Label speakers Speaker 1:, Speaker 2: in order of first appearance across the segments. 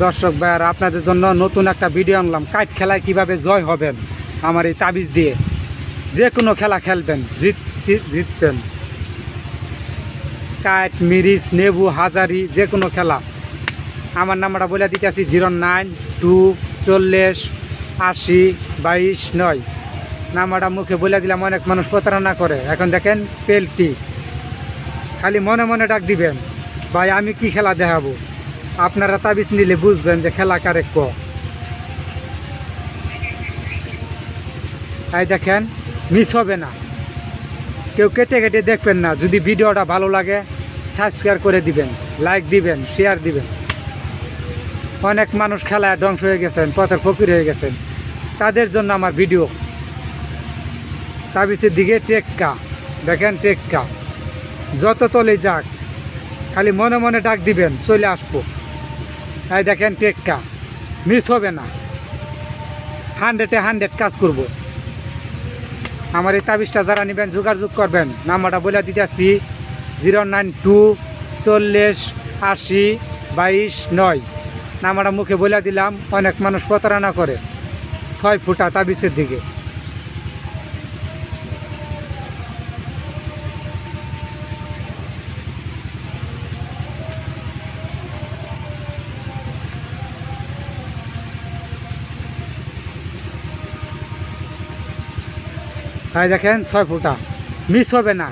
Speaker 1: দর্শক ভাইয়ার আপনাদের জন্য নতুন একটা ভিডিও আনলাম। কাইট খেলায় কিভাবে জয় হবেন আমার এই তাবিজ দিয়ে। যে কোনো খেলা খেলবেন, জিতবেন। কাইট, মিরিচ, নেবু, হাজারি, যে কোনো খেলা। আমার নাম্বারটা বলে দিতেছি 09240802229। নাম্বারটা মুখে বলে দিলাম, অনেক মানুষ প্রতারণা করে। এখন দেখেন পেলটি, খালি মনে মনে ডাক দিবেন, ভাই আমি কি খেলা দেখাবো। আপনারা তাবিজ নিলে বুঝবেন যে খেলা কারে ক। এই দেখেন, মিস হবে না, কেউ কেটে কেটে দেখবেন না। যদি ভিডিওটা ভালো লাগে সাবস্ক্রাইব করে দিবেন, লাইক দিবেন, শেয়ার দিবেন। অনেক মানুষ খেলায় ধ্বংস হয়ে গেছেন, পথের ফকির হয়ে গেছেন, তাদের জন্য আমার ভিডিও। তাবিজের দিকে টেক্কা, দেখেন টেক্কা যত তলে যাক, খালি মনে মনে ডাক দিবেন, চলে আসবো। এই দেখেন টেক্কা, মিস হবে না, 100-এ 100 কাজ করব। আমার এই তাবিজটা যারা নেবেন যোগাযোগ করবেন। নাম্বারটা বলে দিতেছি 09240802229। নাম্বারটা মুখে বলে দিলাম, অনেক মানুষ প্রতারণা করে 6 ফুটা তাবিজের দিকে। তাই দেখেন 6 ফুটা, মিস হবে না।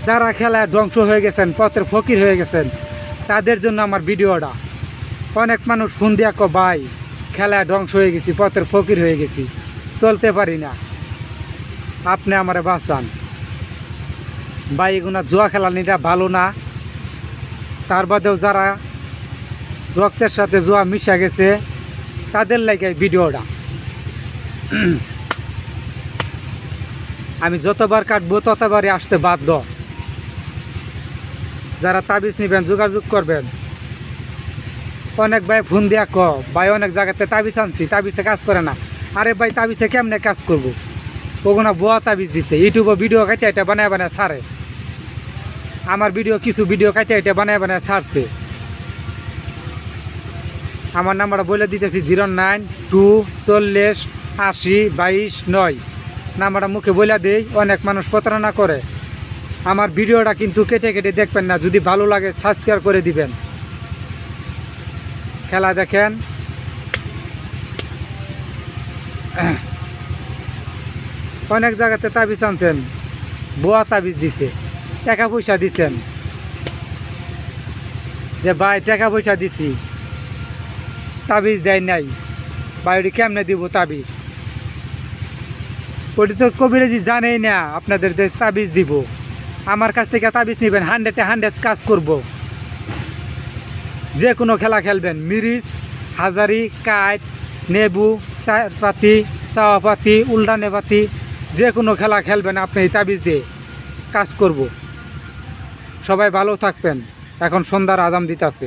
Speaker 1: যারা খেলায় ধ্বংস হয়ে গেছেন, পথের ফকির হয়ে গেছেন, তাদের জন্য আমার ভিডিওটা। অনেক মানুষ ফোন দিয়া কো, ভাই খেলায় ধ্বংস হয়ে গেছি, পথের ফকির হয়ে গেছি, চলতে পারি না, আপনি আমারে বাঁচান। ভাই এগুলো জুয়া খেলা নিটা ভালো না। তার বাদেও যারা রক্তের সাথে জুয়া মিশা গেছে, তাদের লাগে ভিডিওটা। আমি যতবার কাটবো ততবারই আসতে বাধ্য। যারা তাবিজ নেবেন যোগাযোগ করবেন। অনেক ভাই ফোন দিয়া ক, ভাই অনেক জায়গাতে তাবিজ আনছি, তাবিজে কাজ করে না। আরে ভাই তাবিজে কেমনে কাজ করবো, ওগুলো বুয়া তাবিজ দিছে। ইউটিউবে ভিডিও কাটে এটা বানায় বানায় ছাড়ে। আমার কিছু ভিডিও কাটে এটা বানায় বানায় ছাড়ছে। আমার নাম্বারটা বলে দিতেছি 09240802229। নাম্বারটা মুখে বলে দেই, অনেক মানুষ প্রতারণা করে। আমার ভিডিওটা কিন্তু কেটে কেটে দেখবেন না। যদি ভালো লাগে সাবস্ক্রাইব করে দিবেন। খেলা দেখেন, অনেক জায়গাতে তাবিজ আনছেন, বুয়া তাবিজ দিছে, টাকা পয়সা দিচ্ছেন, যে ভাই টাকা পয়সা দিছি, তাবিজ দেয় নাই, ভাই ওটি কেমনে দিব তাবিজ। ওটি তো কবিরাজি জানেই না আপনাদের যে তাবিজ দিব। আমার কাছ থেকে তাবিজ নেবেন, 100-এ 100 কাজ করব। যে কোনো খেলা খেলবেন, মিরিচ, হাজারি, কাইট, নেবু, চাপাতি, চাওয়াপাতি, উল্টানে পাতি, যে কোনো খেলা খেলবেন আপনি এই তাবিজ দিয়ে কাজ করব। সবাই ভালো থাকবেন। এখন সন্ধ্যার আজান দিতেছে।